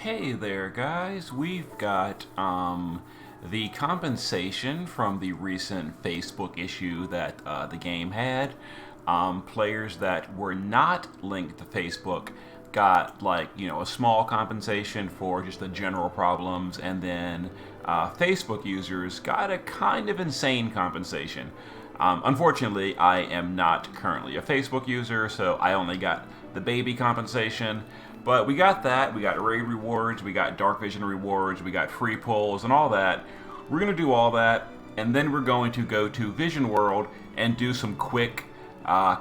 Hey there, guys. We've got the compensation from the recent Facebook issue that the game had. Players that were not linked to Facebook got a small compensation for just the general problems, and then Facebook users got a kind of insane compensation. Unfortunately, I am not currently a Facebook user, so I only got the baby compensation. But we got that, we got raid rewards, we got dark vision rewards, we got free pulls and all that. We're going to do all that, and then we're going to go to Vision World and do some quick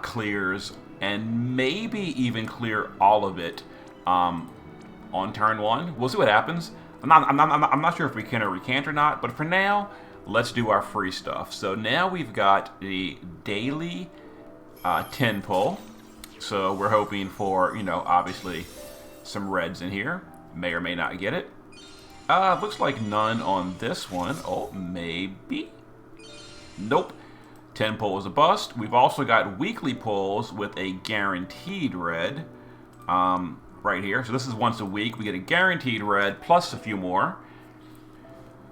clears, and maybe even clear all of it on turn one. We'll see what happens. I'm not sure if we can or we can't or not, but for now, let's do our free stuff. So now we've got the daily 10 pull. So we're hoping for, obviously some reds in here. May or may not get it. Looks like none on this one. Oh, maybe. Nope. 10 pull is a bust. We've also got weekly pulls with a guaranteed red right here. So this is once a week. We get a guaranteed red plus a few more.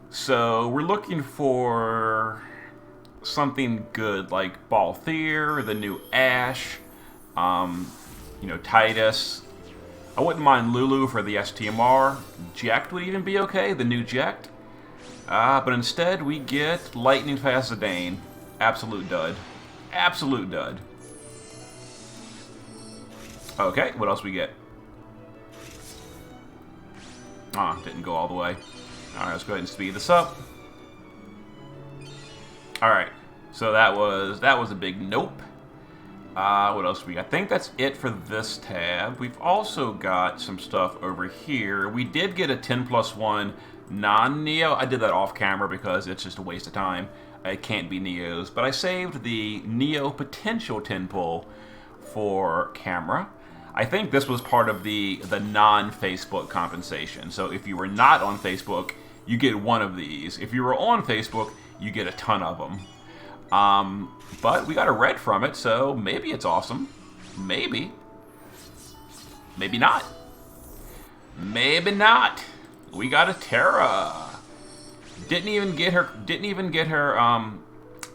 So we're looking for something good like Balthier, the new Ash, Titus. I wouldn't mind Lulu for the STMR. Jekt would even be okay, the new Jekt. But instead we get Lightning Fast Zidane. Absolute dud. Absolute dud. Okay, what else we get? Didn't go all the way. Alright, let's go ahead and speed this up. Alright, so that was a big nope. What else we got? I think that's it for this tab. We've also got some stuff over here. We did get a 10+1 non-Neo. I did that off camera because it's just a waste of time. It can't be Neos. But I saved the Neo potential 10 pull for camera. I think this was part of the non-Facebook compensation. So if you were not on Facebook, you get one of these. If you were on Facebook, you get a ton of them. But we got a red from it, so maybe it's awesome. Maybe. Maybe not. Maybe not. We got a Terra. Didn't even get her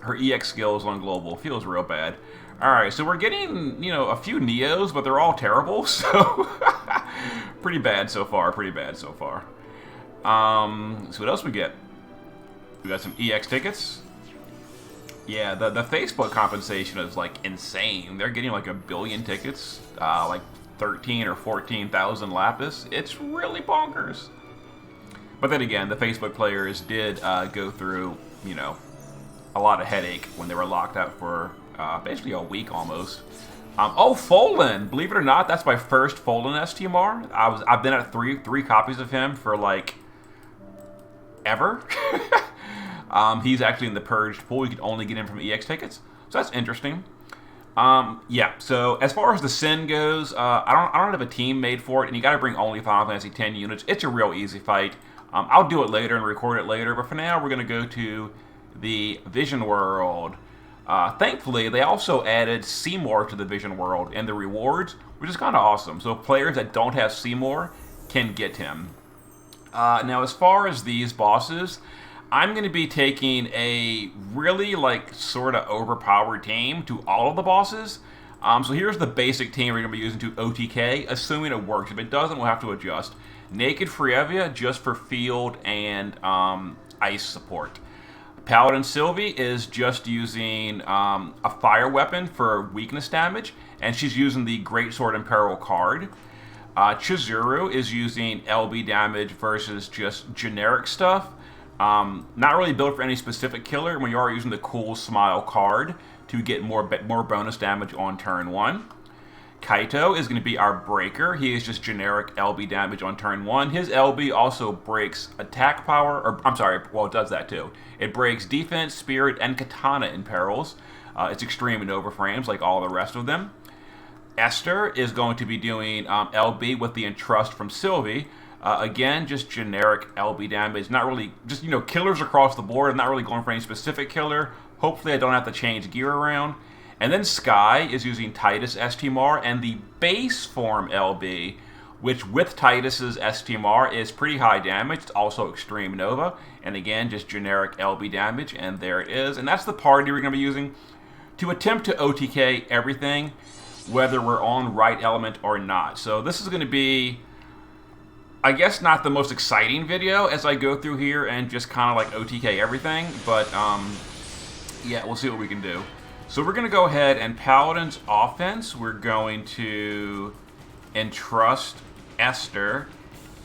her EX skills on global. Feels real bad. Alright, so we're getting, a few Neos, but they're all terrible, so pretty bad so far, So what else we get? We got some EX tickets. Yeah, the Facebook compensation is insane. They're getting 1 billion tickets, 13 or 14,000 lapis. It's really bonkers. But then again, the Facebook players did go through, a lot of headache when they were locked out for basically a week almost. Folan! Believe it or not, that's my first Folan STMR. I've been at three copies of him for ever. He's actually in the purged pool. You can only get him from EX tickets, so that's interesting. Yeah. So as far as the Sin goes, I don't have a team made for it, and you got to bring only Final Fantasy X units. It's a real easy fight. I'll do it later and record it later, but for now we're gonna go to the Vision World. Thankfully, they also added Seymour to the Vision World and the rewards, which is kind of awesome. So players that don't have Seymour can get him. Now, as far as these bosses, I'm going to be taking a really, sort of overpowered team to all of the bosses. So here's the basic team we're going to be using to OTK, assuming it works. If it doesn't, we'll have to adjust. Naked Frievia, just for field and ice support. Paladin Sylvie is just using a fire weapon for weakness damage, and she's using the Greatsword in Peril card. Chizuru is using LB damage versus just generic stuff. Not really built for any specific killer when you are using the Cool Smile card to get more bonus damage on turn 1. Kaito is going to be our breaker. He is just generic LB damage on turn 1. His LB also breaks attack power, it does that too. It breaks defense, spirit, and katana in perils. It's extreme in overframes like all the rest of them. Esther is going to be doing LB with the Entrust from Sylvie. Again, just generic LB damage. Not really, just, killers across the board. I'm not really going for any specific killer. Hopefully I don't have to change gear around. And then Sky is using Titus STMR, and the base form LB which with Titus's STMR is pretty high damage. It's also Extreme Nova, and again, just generic LB damage, and there it is. And that's the party we're going to be using to attempt to OTK everything, whether we're on right element or not. So this is going to be, I guess, not the most exciting video as I go through here and just kind of like OTK everything, but yeah, we'll see what we can do. So we're going to go ahead and Paladin's offense, we're going to entrust Esther,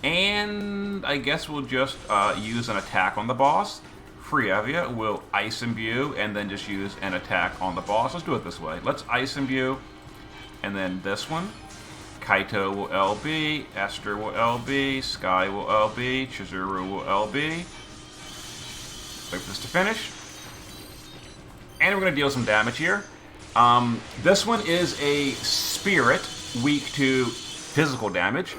and I guess we'll just use an attack on the boss. Frievia will Ice Imbue and then just use an attack on the boss. Let's do it this way. Let's Ice Imbue, and then this one. Kaito will LB, Esther will LB, Sky will LB, Chizuru will LB. Wait for this to finish. And we're going to deal some damage here. This one is a Spirit, weak to physical damage.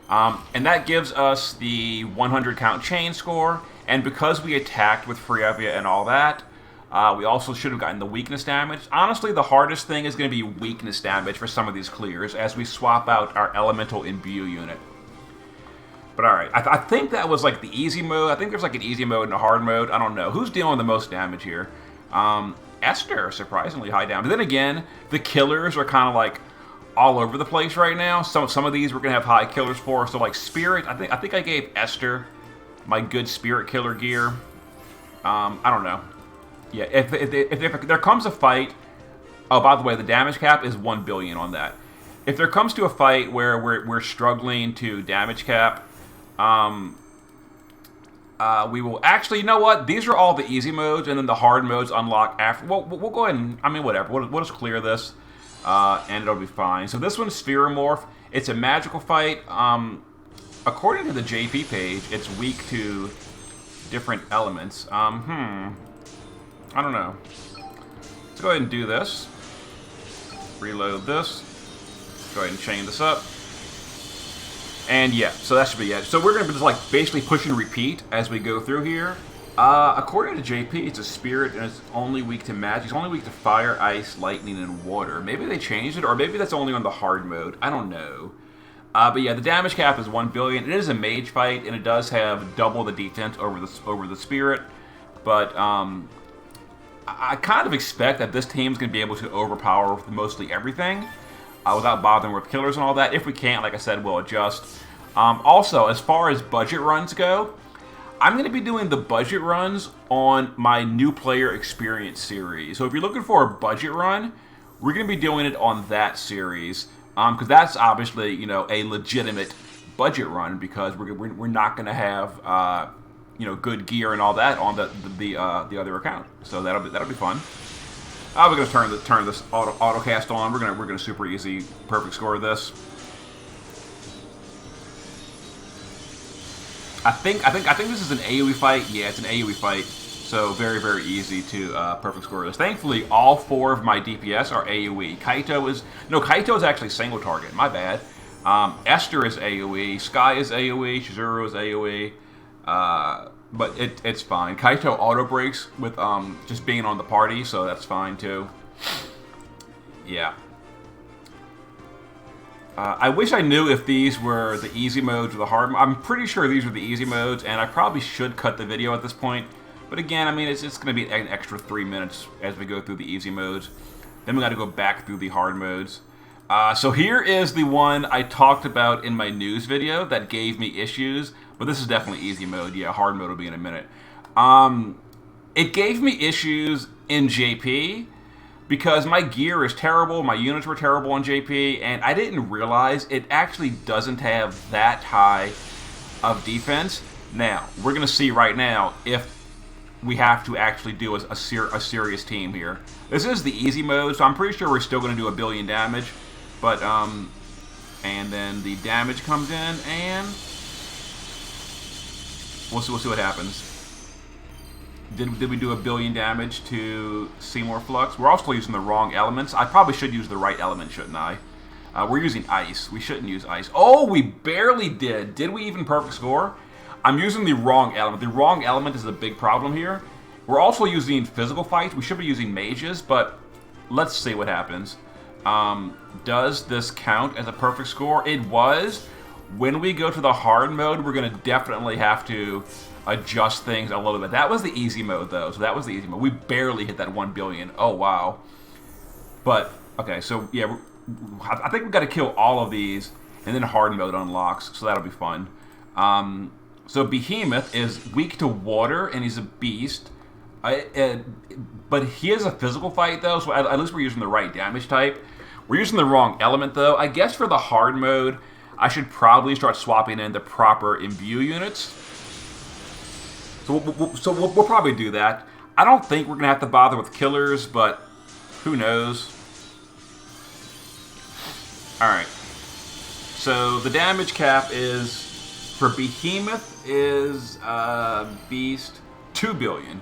And that gives us the 100 count chain score. And because we attacked with Frievia and all that, we also should have gotten the weakness damage. Honestly, the hardest thing is going to be weakness damage for some of these clears as we swap out our elemental imbue unit. But alright, I think that was like the easy mode. I think there's like an easy mode and a hard mode. I don't know. Who's dealing the most damage here? Esther, surprisingly high damage. But then again, the killers are kind of like all over the place right now. Some of these we're going to have high killers for. So like Spirit, I think I gave Esther my good Spirit killer gear. I don't know. Yeah, if there comes a fight... Oh, by the way, the damage cap is 1 billion on that. If there comes to a fight where we're struggling to damage cap, we will... Actually, you know what? These are all the easy modes, and then the hard modes unlock after... Well, we'll go ahead and... I mean, whatever. We'll just clear this, and it'll be fine. So this one's Spheromorph. It's a magical fight. According to the JP page, it's weak to different elements. I don't know. Let's go ahead and do this. Reload this. Go ahead and chain this up. And yeah, so that should be it. So we're going to be just like basically push and repeat as we go through here. According to JP, it's a Spirit and it's only weak to magic. It's only weak to fire, ice, lightning, and water. Maybe they changed it, or maybe that's only on the hard mode. I don't know. But yeah, the damage cap is 1 billion. It is a mage fight, and it does have double the defense over the Spirit. But I kind of expect that this team's going to be able to overpower mostly everything without bothering with killers and all that. If we can't, like I said, we'll adjust. Also, as far as budget runs go, I'm going to be doing the budget runs on my new player experience series. So if you're looking for a budget run, we're going to be doing it on that series. Because that's obviously, you know, a legitimate budget run, because we're not going to have, you know, good gear and all that on the other account. So that'll be fun. We're going to turn this autocast on. We're gonna super easy perfect score this. I think this is an AoE fight. Yeah, it's an AoE fight. So very, very easy to perfect score this. Thankfully, all 4 of my DPS are AoE. Kaito is actually single target. My bad. Esther is AoE. Sky is AoE. Chizuru is AoE. But it's fine. Kaito auto breaks with just being on the party, so that's fine too. Yeah. I wish I knew if these were the easy modes or the hard. I'm pretty sure these are the easy modes, and I probably should cut the video at this point. But again, I mean, it's going to be an extra 3 minutes as we go through the easy modes. Then we got to go back through the hard modes. So here is the one I talked about in my news video that gave me issues. But this is definitely easy mode. Yeah, hard mode will be in a minute. It gave me issues in JP because my gear is terrible. My units were terrible on JP. And I didn't realize it actually doesn't have that high of defense. Now, we're going to see right now if we have to actually do a serious team here. This is the easy mode, so I'm pretty sure we're still going to do 1 billion damage. But, and then the damage comes in, and we'll see what happens. Did we do 1 billion damage to Seymour Flux? We're also using the wrong elements. I probably should use the right element, shouldn't I? We're using ice. We shouldn't use ice. Oh, we barely did. Did we even perfect score? I'm using the wrong element. The wrong element is a big problem here. We're also using physical fights. We should be using mages, but let's see what happens. Does this count as a perfect score? It was. When we go to the hard mode, we're going to definitely have to adjust things a little bit. That was the easy mode, though. So that was the easy mode. We barely hit that 1 billion. Oh, wow. But, okay, so, yeah, I think we've got to kill all of these, and then hard mode unlocks, so that'll be fun. So Behemoth is weak to water, and he's a beast. But he is a physical fight, though, so at least we're using the right damage type. We're using the wrong element, though. I guess for the hard mode, I should probably start swapping in the proper imbue units. So we'll probably do that. I don't think we're going to have to bother with killers, but who knows. Alright. So the damage cap is, for Behemoth, is Beast 2 billion.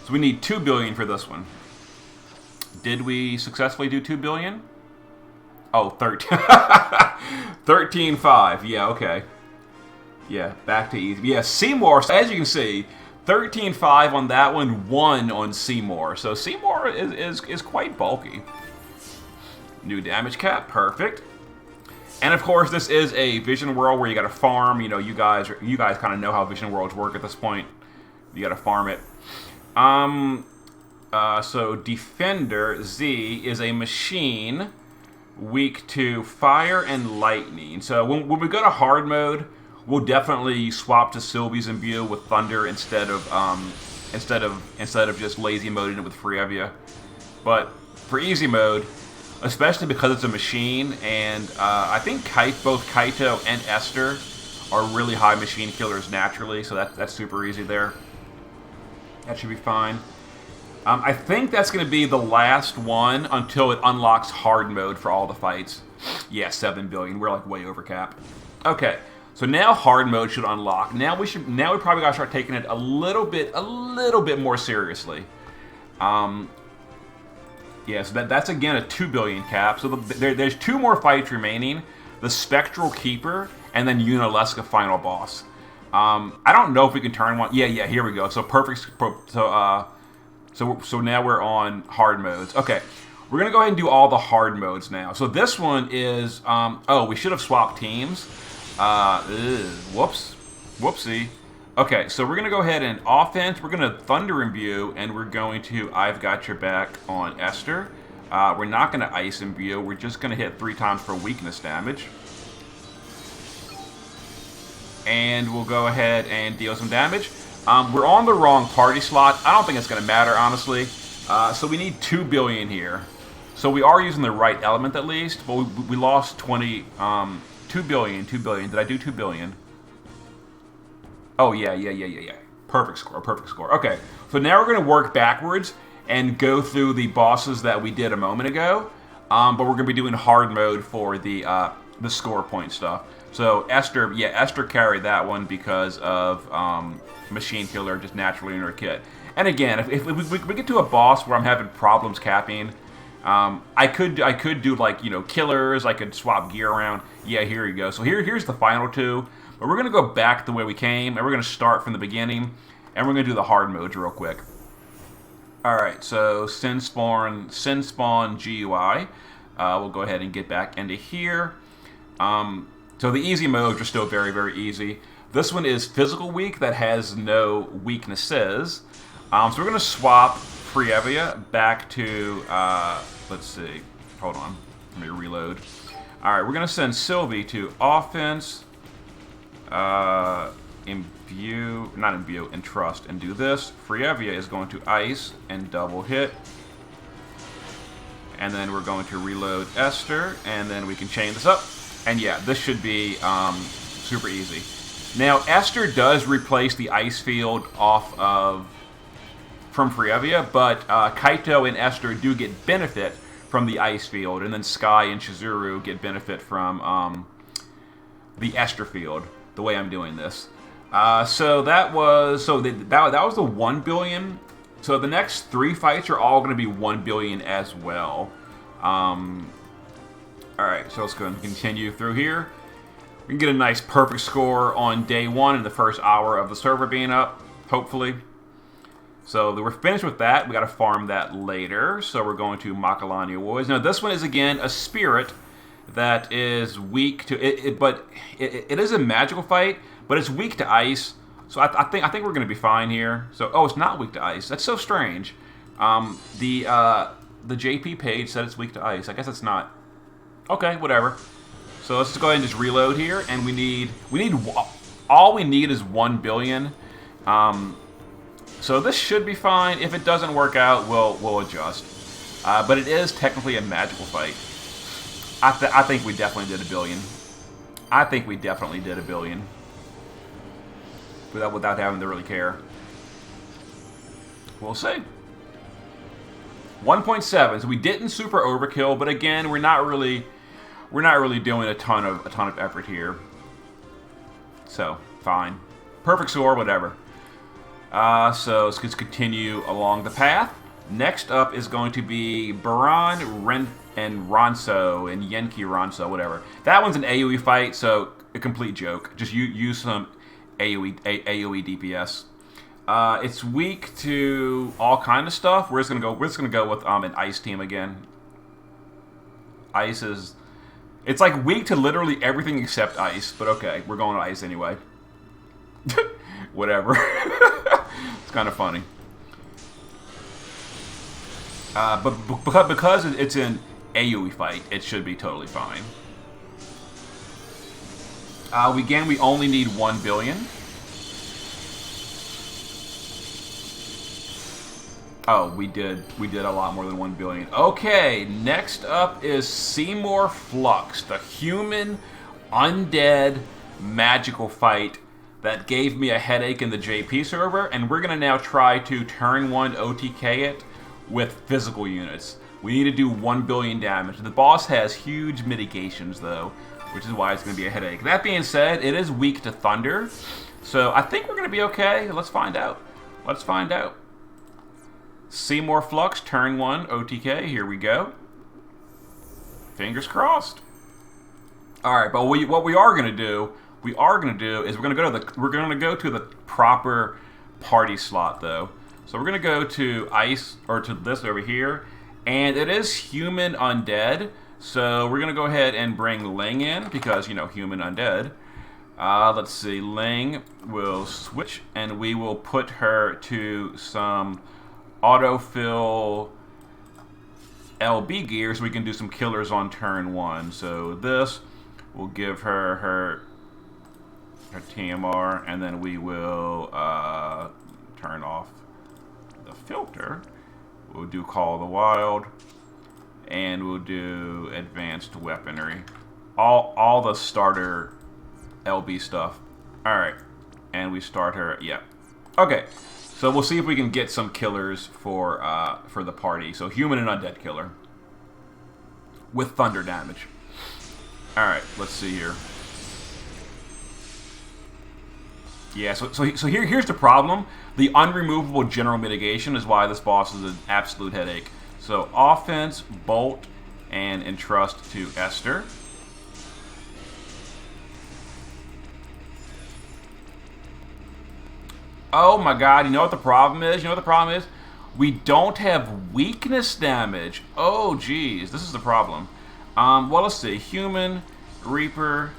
So we need 2 billion for this one. Did we successfully do 2 billion? Oh, 13. 13.5. Yeah, okay. Yeah, back to easy. Yeah, Seymour, as you can see, 13.5 on that one, 1 on Seymour. So Seymour is quite bulky. New damage cap, perfect. And of course, this is a Vision World where you got to farm. You know, you guys kind of know how Vision Worlds work at this point. You got to farm it. So Defender Z is a machine weak to fire and lightning. So when we go to hard mode, we'll definitely swap to Sylvie's imbue with thunder instead of just lazy moding it with Frievia. But for easy mode, especially because it's a machine, and I think both Kaito and Esther are really high machine killers naturally, so that's super easy there. That should be fine. I think that's going to be the last one until it unlocks hard mode for all the fights. Yeah, 7 billion. We're like way over cap. Okay, so now hard mode should unlock. Now we probably got to start taking it a little bit more seriously. Yeah, so that's again a 2 billion cap. So there's 2 more fights remaining: the Spectral Keeper and then Unalesca final boss. I don't know if we can turn one. Yeah, here we go. So perfect. So now we're on hard modes. Okay, we're gonna go ahead and do all the hard modes now. So this one is oh, we should have swapped teams. Whoopsie. Okay, so we're gonna go ahead and offense. We're gonna Thunder Imbue, and we're going to I've Got Your Back on Esther. We're not gonna Ice Imbue. We're just gonna hit 3 times for weakness damage. And we'll go ahead and deal some damage. We're on the wrong party slot. I don't think it's going to matter, honestly. So we need 2 billion here. So we are using the right element at least, but we lost 20... 2 billion. Did I do 2 billion? Oh, yeah. Perfect score. Okay, so now we're going to work backwards and go through the bosses that we did a moment ago. But we're going to be doing hard mode for the score point stuff. So Esther carried that one because of Machine Killer just naturally in her kit. And again, if we get to a boss where I'm having problems capping, I could do like, you know, killers. I could swap gear around. Yeah, here you go. So here's the final 2. But we're gonna go back the way we came, and we're gonna start from the beginning, and we're gonna do the hard modes real quick. All right. So Sin Spawn GUI. We'll go ahead and get back into here. So the easy modes are still very, very easy. This one is physical weak that has no weaknesses. So we're going to swap Frievia back to, let's see, hold on, let me reload. All right, we're going to send Sylvie to offense, entrust, and do this. Frievia is going to ice and double hit. And then we're going to reload Esther, and then we can chain this up. And yeah, this should be super easy. Now, Esther does replace the ice field from Frievia, but Kaito and Esther do get benefit from the ice field, and then Sky and Chizuru get benefit from the Esther field, the way I'm doing this. So that was the 1 billion. So the next 3 fights are all going to be 1 billion as well. Alright, so let's go and continue through here. We can get a nice perfect score on day 1 in the first hour of the server being up, hopefully. So we're finished with that. We got to farm that later. So we're going to Makalani Woods. Now this one is again a spirit that is weak to it, but it is a magical fight, but it's weak to ice. So I think we're going to be fine here. So it's not weak to ice. That's so strange. The JP page said it's weak to ice. I guess it's not. Okay, whatever. So let's just go ahead and just reload here, and we need all we need is 1 billion. So this should be fine. If it doesn't work out, we'll adjust. But it is technically a magical fight. I think we definitely did 1 billion. I think we definitely did 1 billion. Without having to really care. We'll see. 1.7. So we didn't super overkill, but again, we're not really doing a ton of effort here. So fine, perfect score, whatever. So let's just continue along the path. Next up is going to be Baran, Ren, and Ronso, and Yenki Ronso, whatever. That one's an AoE fight, so a complete joke. Just use some AoE DPS. It's weak to all kind of stuff. We're just gonna go with an ice team again. Ice is, it's like weak to literally everything except ice. But okay, we're going to ice anyway. Whatever. It's kind of funny. But because it's an AoE fight, it should be totally fine. We only need 1 billion. Oh, we did a lot more than 1 billion. Okay, next up is Seymour Flux, the human undead magical fight that gave me a headache in the JP server, and we're gonna now try to turn 1 OTK it with physical units. We need to do 1 billion damage. The boss has huge mitigations though, which is why it's going to be a headache. That being said, it is weak to thunder, so I think we're going to be okay. Let's find out. Let's find out. Seymour Flux, turn 1, OTK. Here we go. Fingers crossed. All right, but what we are going to do is we're going to go to the proper party slot though. So we're going to go to ice, or to this over here, and it is human undead. So we're going to go ahead and bring Ling in because, you know, human undead. Let's see, Ling will switch and we will put her to some autofill LB gear so we can do some killers on turn 1. So this will give her her TMR, and then we will turn off the filter. We'll do Call of the Wild, and we'll do advanced weaponry. All the starter LB stuff. Alright. And we start her, yeah. Okay. So we'll see if we can get some killers for the party. So human and undead killer. With thunder damage. Alright, let's see here. Yeah, so here's the problem. The unremovable general mitigation is why this boss is an absolute headache. So offense, bolt, and entrust to Esther. Oh my god, you know what the problem is? We don't have weakness damage. Oh geez, this is the problem. Well, let's see. Human, Reaper,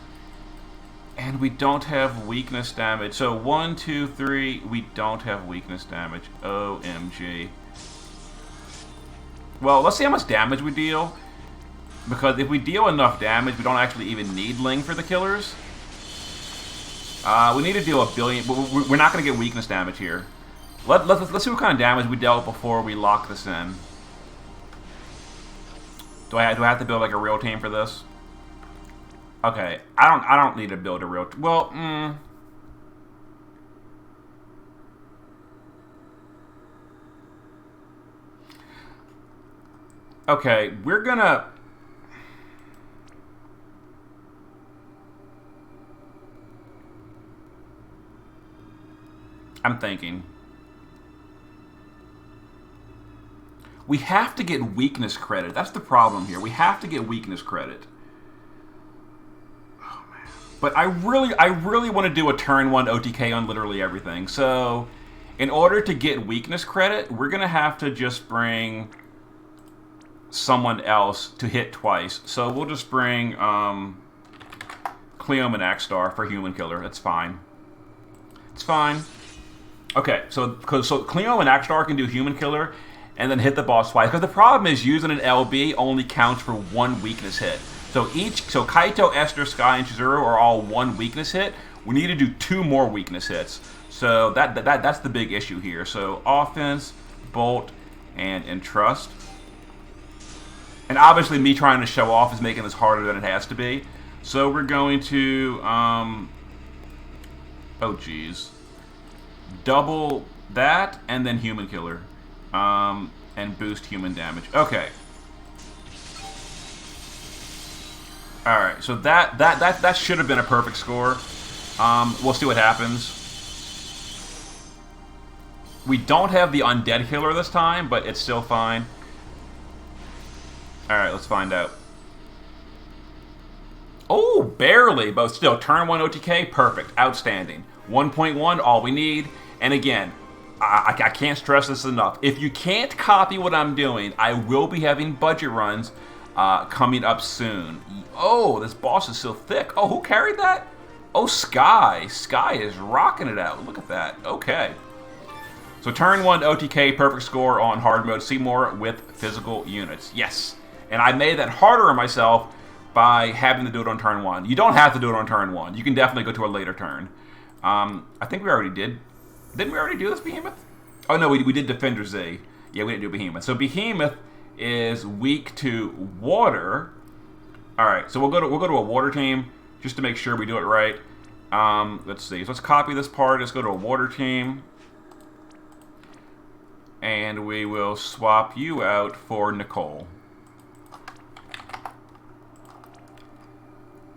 and we don't have weakness damage. So 1, 2, 3, we don't have weakness damage. OMG. Well, let's see how much damage we deal. Because if we deal enough damage, we don't actually even need Ling for the killers. We need to deal 1 billion, but we're not going to get weakness damage here. Let's see what kind of damage we dealt before we lock this in. Do I have to build like a real team for this? Okay, I don't need to build a real. Well, okay, we're gonna. I'm thinking. We have to get weakness credit. That's the problem here. We have to get weakness credit. Oh man. But I really want to do a turn 1 OTK on literally everything. So, in order to get weakness credit, we're gonna have to just bring someone else to hit twice. So we'll just bring Cleom and Axstar for human killer. That's fine. It's fine. Okay, so Cleo and Axstar can do human killer and then hit the boss twice. Because the problem is using an LB only counts for one weakness hit. So Kaito, Esther, Sky, and Chizuru are all one weakness hit. We need to do 2 more weakness hits. So that's the big issue here. So offense, bolt, and entrust. And obviously me trying to show off is making this harder than it has to be. So we're going to oh geez. Double that and then human killer. And boost human damage. Okay. Alright, so that should have been a perfect score. We'll see what happens. We don't have the undead killer this time, but it's still fine. Alright, let's find out. Oh, barely, but still, turn 1 OTK, perfect, outstanding. 1.1, all we need. And again, I can't stress this enough. If you can't copy what I'm doing, I will be having budget runs coming up soon. Oh, this boss is so thick. Oh, who carried that? Oh, Sky. Sky is rocking it out. Look at that. Okay. So turn 1 OTK, perfect score on hard mode. Seymour with physical units. Yes. And I made that harder on myself by having to do it on turn 1. You don't have to do it on turn 1. You can definitely go to a later turn. I think we already did. Didn't we already do this, Behemoth? Oh, no, we did Defender Z. Yeah, we didn't do Behemoth. So Behemoth is weak to water. All right, so we'll go to a water team just to make sure we do it right. Let's see. So let's copy this part. Let's go to a water team. And we will swap you out for Nicole.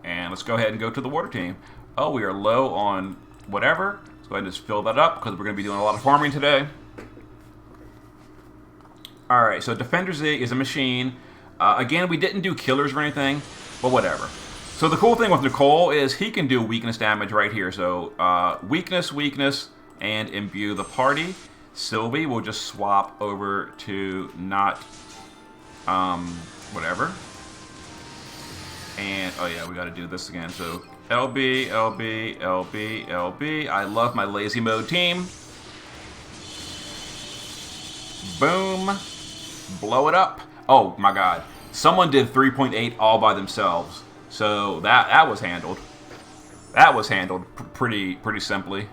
And let's go ahead and go to the water team. Oh, we are low on whatever. Let's go ahead and just fill that up because we're going to be doing a lot of farming today. Alright, so Defender Z is a machine. Again, we didn't do killers or anything, but whatever. So the cool thing with Nicole is he can do weakness damage right here. So weakness, and imbue the party. Sylvie will just swap over to not whatever. And, oh yeah, we got to do this again. So LB, LB, LB, LB. I love my lazy mode team. Boom. Blow it up. Oh my god. Someone did 3.8 all by themselves. So that was handled. That was handled pretty simply.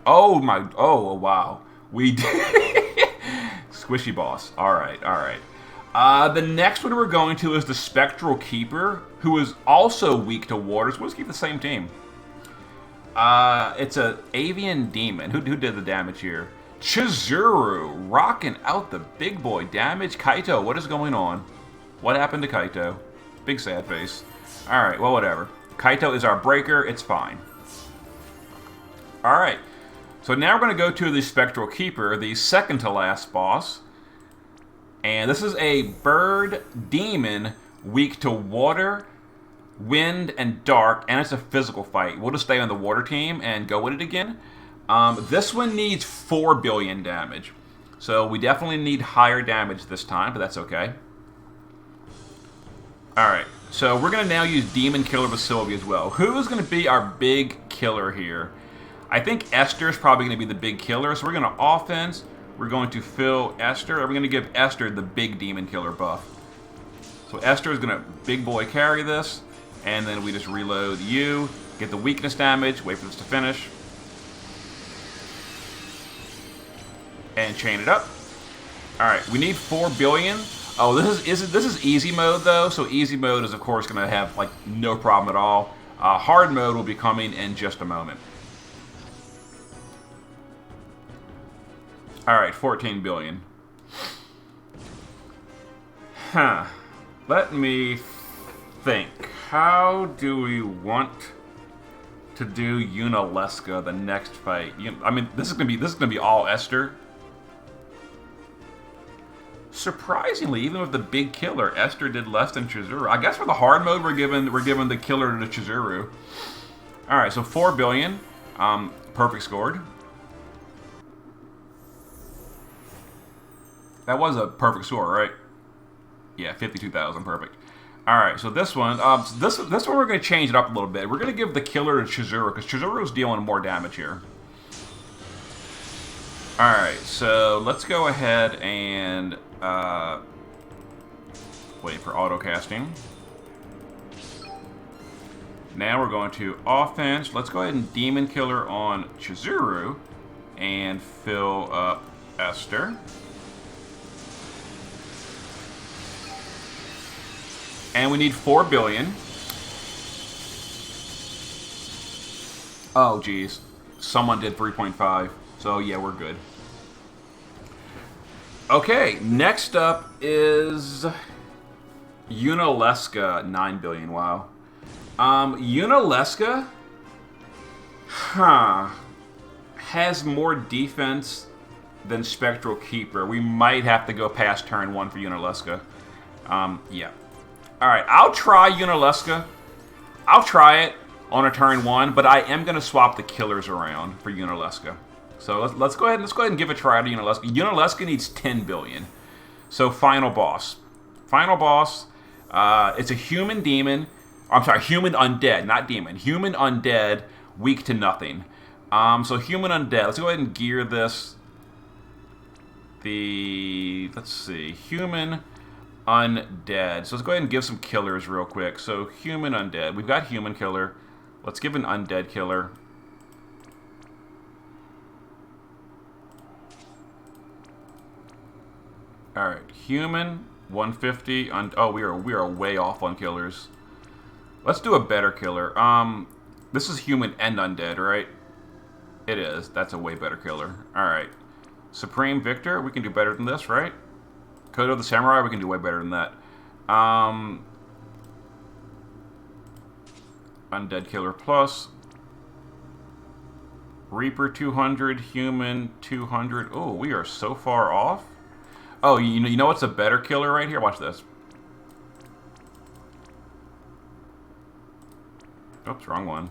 Oh my, oh wow. We did. Squishy boss. Alright, alright. The next one we're going to is the Spectral Keeper, who is also weak to water. So let's keep the same team. It's a Avian Demon. Who did the damage here? Chizuru, rocking out the big boy damage. Kaito, what is going on? What happened to Kaito? Big sad face. Alright, well, whatever. Kaito is our breaker. It's fine. Alright. So now we're going to go to the Spectral Keeper, the second to last boss. And this is a bird demon weak to water, wind, and dark, and it's a physical fight. We'll just stay on the water team and go with it again. This one needs 4 billion damage. So we definitely need higher damage this time, but that's okay. Alright, so we're going to now use Demon Killer with Sylvie as well. Who is going to be our big killer here? I think Esther is probably going to be the big killer, so we're going to offense. We're going to fill Esther. We're going to give Esther the big Demon Killer buff. So Esther is going to big boy carry this. And then we just reload you. Get the weakness damage. Wait for this to finish. And chain it up. Alright, we need 4 billion. Oh, this is easy mode though. So easy mode is of course going to have like no problem at all. Hard mode will be coming in just a moment. Alright, 14 billion. Huh. Let me think. How do we want to do Unaleska the next fight? I mean, this is gonna be all Esther. Surprisingly, even with the big killer, Esther did less than Chizuru. I guess for the hard mode, we're giving the killer to Chizuru. All right, so 4 billion, perfect scored. That was a perfect score, right? Yeah, 52,000, perfect. All right, so this one, this one we're going to change it up a little bit. We're going to give the killer to Chizuru because Chizuru's dealing more damage here. All right, so let's go ahead and wait for auto casting. Now we're going to offense. Let's go ahead and demon killer on Chizuru and fill up Esther. And we need 4 billion. Oh, geez. Someone did 3.5. So, yeah, we're good. Okay, next up is Unaleska, 9 billion. Wow. Unaleska, has more defense than Spectral Keeper. We might have to go past turn 1 for Unaleska. Yeah. Alright, I'll try Unaleska. I'll try it on a turn 1, but I am going to swap the killers around for Unaleska. So let's go ahead and give a try to Unaleska. Unaleska needs 10 billion. So final boss. Final boss, it's a human demon. I'm sorry, human undead, not demon. Human undead, weak to nothing. So human undead. Let's go ahead and gear this. Let's see, human undead. So let's go ahead and give some killers real quick. So human undead. We've got human killer. Let's give an undead killer. All right, human 150. Oh, we are way off on killers. Let's do a better killer. This is human and undead, right? It is. That's a way better killer. All right, Supreme Victor. We can do better than this, right? Kodo the Samurai. We can do way better than that. Undead killer plus. Reaper 200, human 200. Oh, we are so far off. Oh, you know what's a better killer right here? Watch this. Oops, wrong one.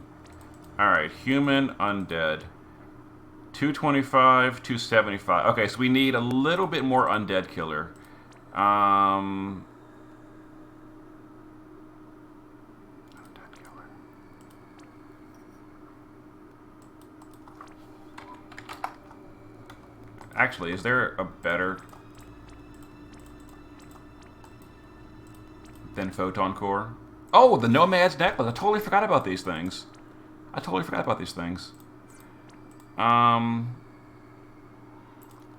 Alright, human undead. 225, 275. Okay, so we need a little bit more undead killer. Undead killer. Actually, is there a better than Photon Core? Oh, the Nomad's Necklace. I totally forgot about these things.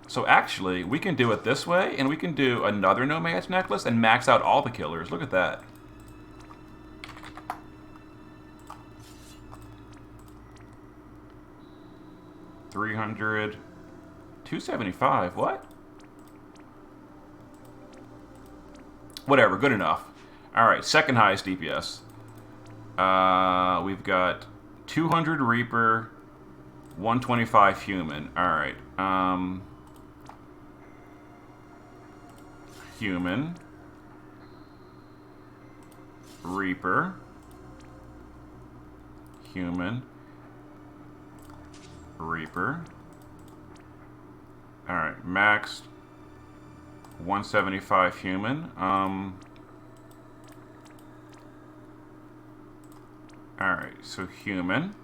So actually, we can do it this way, and we can do another Nomad's Necklace and max out all the killers. Look at that. $300, $275. What? Whatever. Good enough. All right, second highest DPS. We've got 200 Reaper, 125 Human. All right. Human, Reaper, Human, Reaper. All right, maxed 175 Human. Alright, so human.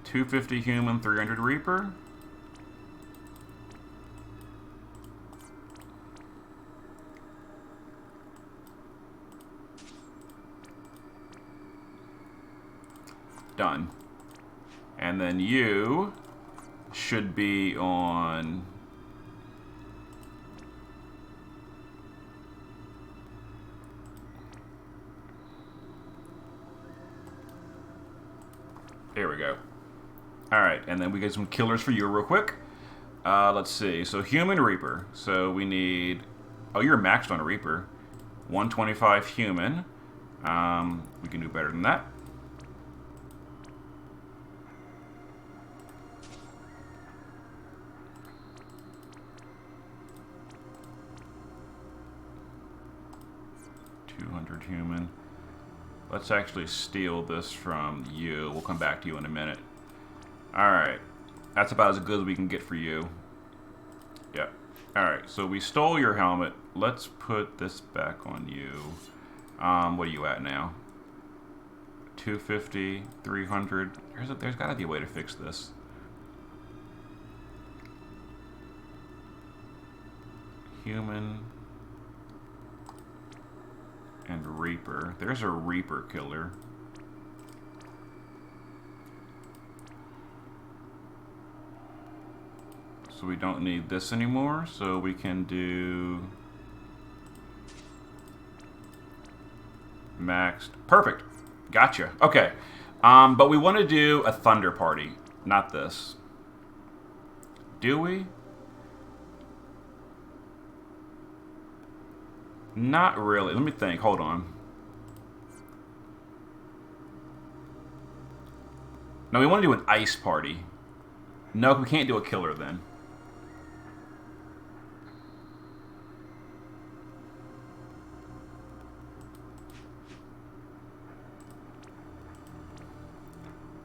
$250 human, 300 Reaper. Done. And then you should be on... There we go. Alright, and then we get some killers for you real quick. Let's see. So, Human Reaper. So, we need... Oh, you're maxed on a Reaper. 125 Human. We can do better than that. Human. Let's actually steal this from you. We'll come back to you in a minute. Alright. That's about as good as we can get for you. Yeah. Alright, so we stole your helmet. Let's put this back on you. What are you at now? 250, 300. There's got to be a way to fix this. Human and Reaper. There's a Reaper killer. So we don't need this anymore, so we can do maxed. Perfect. Gotcha. Okay. But we want to do a Thunder Party, not this. Do we? Not really. Let me think. Hold on. No, we want to do an Ice Party. No, we can't do a killer then.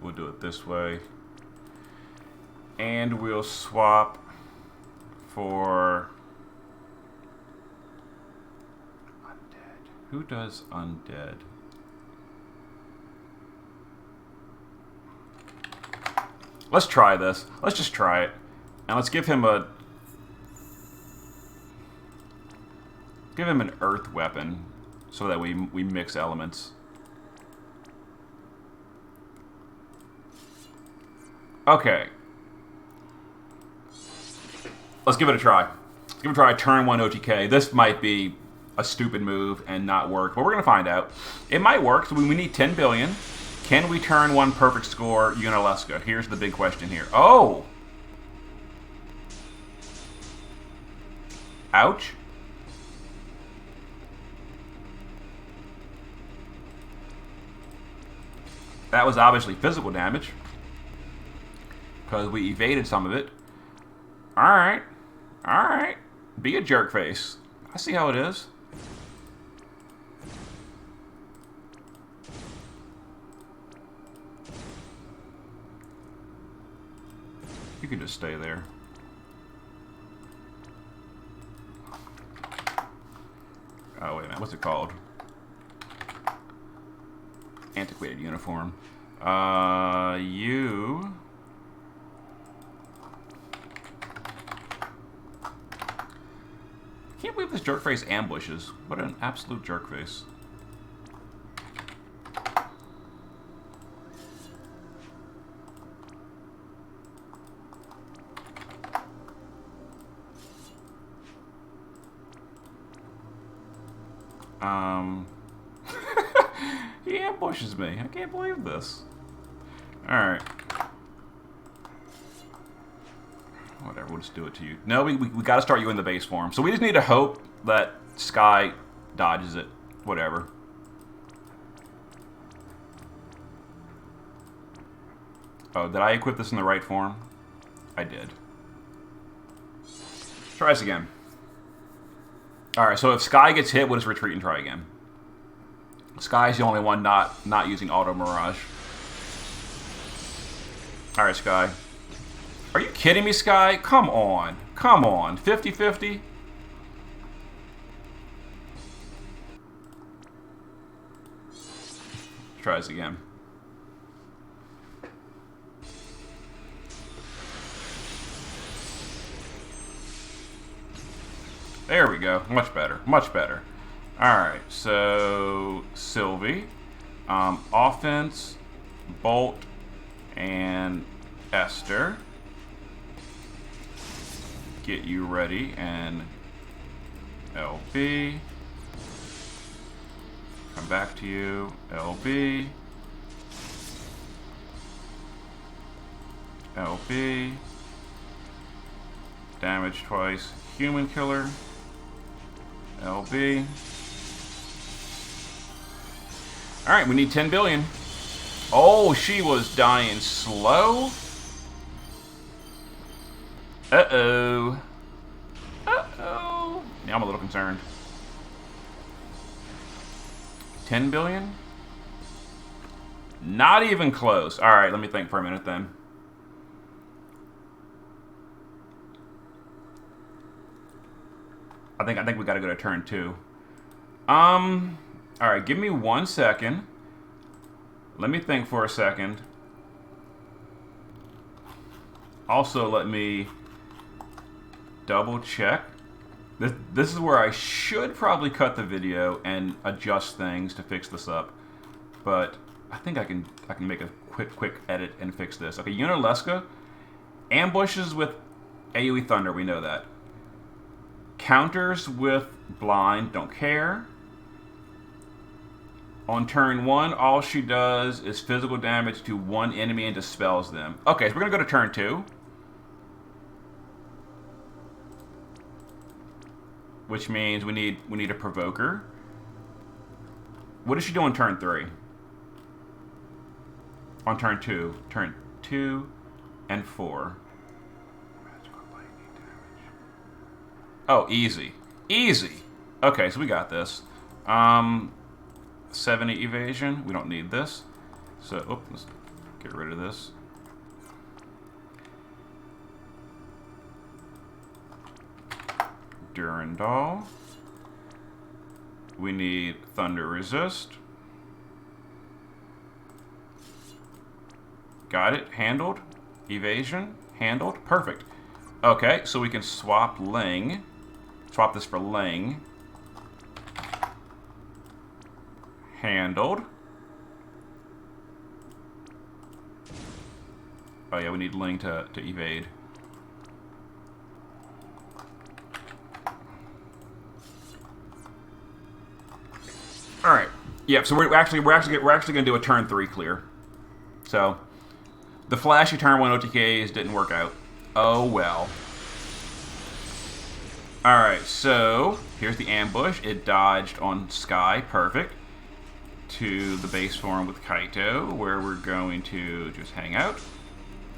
We'll do it this way. And we'll swap for undead. Who does undead? Let's try this. Let's just try it. And let's give him a an earth weapon so that we mix elements. Okay. Let's give it a try. Let's give it a try. Turn 1 OTK. This might be a stupid move and not work, but we're going to find out. It might work, so we need 10 billion. Can we turn 1 perfect score Unalesca? Here's the big question here. Oh! Ouch. That was obviously physical damage, because we evaded some of it. Alright. Alright. Be a jerk face. I see how it is. You can just stay there. Oh, wait a minute. What's it called? Antiquated uniform. You... Can't believe this jerkface ambushes. What an absolute jerkface. He ambushes me. I can't believe this. Alright. Whatever, we'll just do it to you. No, we got to start you in the base form. So we just need to hope that Sky dodges it. Whatever. Oh, did I equip this in the right form? I did. Try this again. Alright, so if Sky gets hit, we'll just retreat and try again. Sky's the only one not using Auto Mirage. Alright, Sky. Are you kidding me, Sky? Come on. Come on. 50-50? Try this again. There we go. Much better. Much better. Alright, so Sylvie. Offense, Bolt, and Esther. Get you ready, and LB. Come back to you. LB. LB. Damage twice. Human killer. LB. Alright, we need 10 billion. Oh, she was dying slow. Uh-oh. Uh-oh. Yeah, I'm a little concerned. 10 billion? Not even close. Alright, let me think for a minute then. I think we got to go to turn 2. All right, give me 1 second. Let me think for a second. Also, let me double check. This is where I should probably cut the video and adjust things to fix this up, but I think I can make a quick edit and fix this. Okay, Unileska ambushes with AoE Thunder. We know that. Counters with Blind. Don't care. On turn 1, all she does is physical damage to one enemy and dispels them. Okay, so we're gonna go to turn 2. Which means we need a provoker. What does she do on turn 3? On turn 2. Turn 2 and 4. Oh, easy. Easy! Okay, so we got this. 70 evasion. We don't need this. So, let's get rid of this. Durandal. We need Thunder Resist. Got it. Handled. Evasion. Handled. Perfect. Okay, so we can swap Ling. Swap this for Ling. Handled. Oh yeah, we need Ling to evade. All right. Yeah. So we're actually gonna do a turn 3 clear. So the flashy turn 1 OTKs didn't work out. Oh well. All right. So here's the ambush. It dodged on Sky. Perfect. To the base form with Kaito, where we're going to just hang out.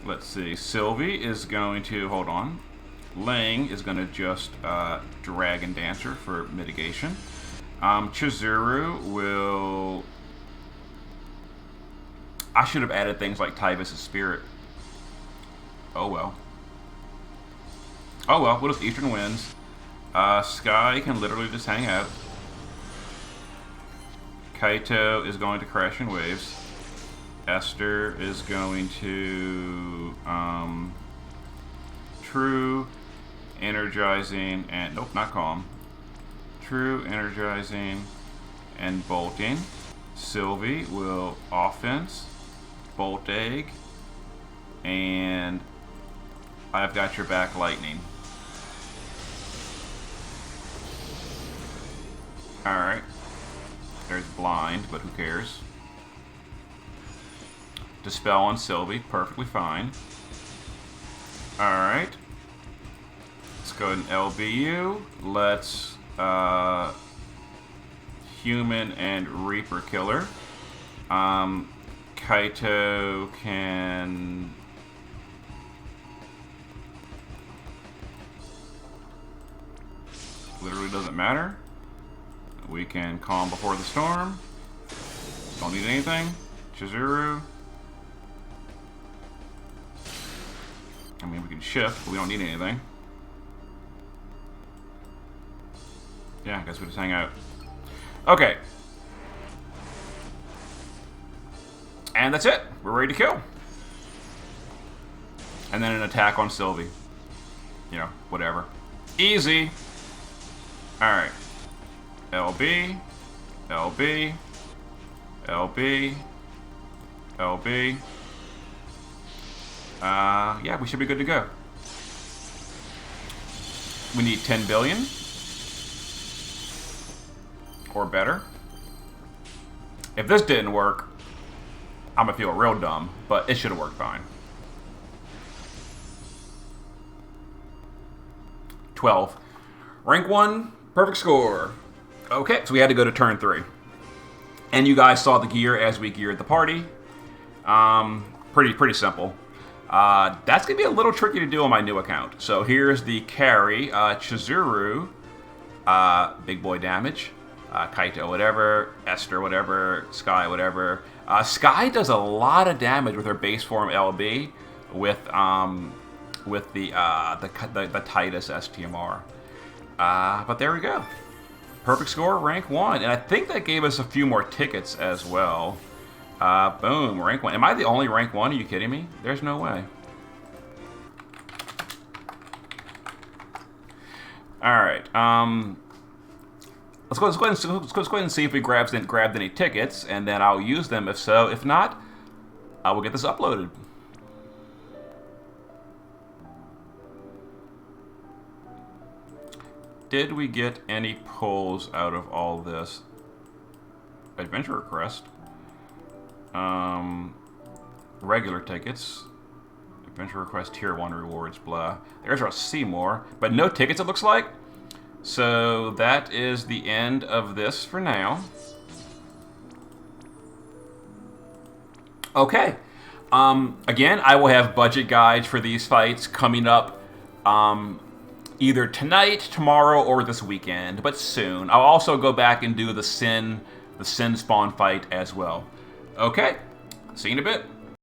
Let's see. Sylvie is going to hold on. Ling is going to just Dragon Dancer for mitigation. Chizuru will... I should have added things like Tyvis' Spirit. Oh well. Oh well, what is Eastern Winds? Sky can literally just hang out. Kaito is going to Crash in Waves. Esther is going to... True, Energizing, and... Nope, not Calm. True, Energizing, and Bolting. Sylvie will Offense, Bolt Egg, and I've got your back Lightning. Alright. There's Blind, but who cares? Dispel on Sylvie, perfectly fine. Alright. Let's go ahead and LBU. Let's Human and Reaper Killer. Kaito can... Literally doesn't matter. We can Calm Before the Storm. Don't need anything. Chizuru. I mean, we can shift, but we don't need anything. Yeah, I guess we just hang out. Okay. And that's it. We're ready to kill. And then an attack on Sylvie. You know, whatever. Easy. Alright. LB. LB. LB. LB. Yeah, we should be good to go. We need 10 billion. Or better. If this didn't work, I'm gonna feel real dumb, but it should have worked fine. 12. Rank 1, perfect score. Okay, so we had to go to turn 3. And you guys saw the gear as we geared the party. Pretty simple. That's gonna be a little tricky to do on my new account. So here's the carry. Chizuru, big boy damage. Kaito, whatever. Esther, whatever. Sky, whatever. Sky does a lot of damage with her base form LB with the Titus STMR. But there we go. Perfect score, rank 1. And I think that gave us a few more tickets as well. Boom, rank 1. Am I the only rank 1? Are you kidding me? There's no way. Alright, let's go ahead and see if we grabbed any tickets, and then I'll use them if so. If not, I will get this uploaded. Did we get any pulls out of all this? Adventure request. Regular tickets. Adventure request, tier 1 rewards, blah. There's our Seymour, but no tickets it looks like. So that is the end of this for now. Okay. Again, I will have budget guides for these fights coming up either tonight, tomorrow, or this weekend, but soon. I'll also go back and do the Sin spawn fight as well. Okay, see you in a bit.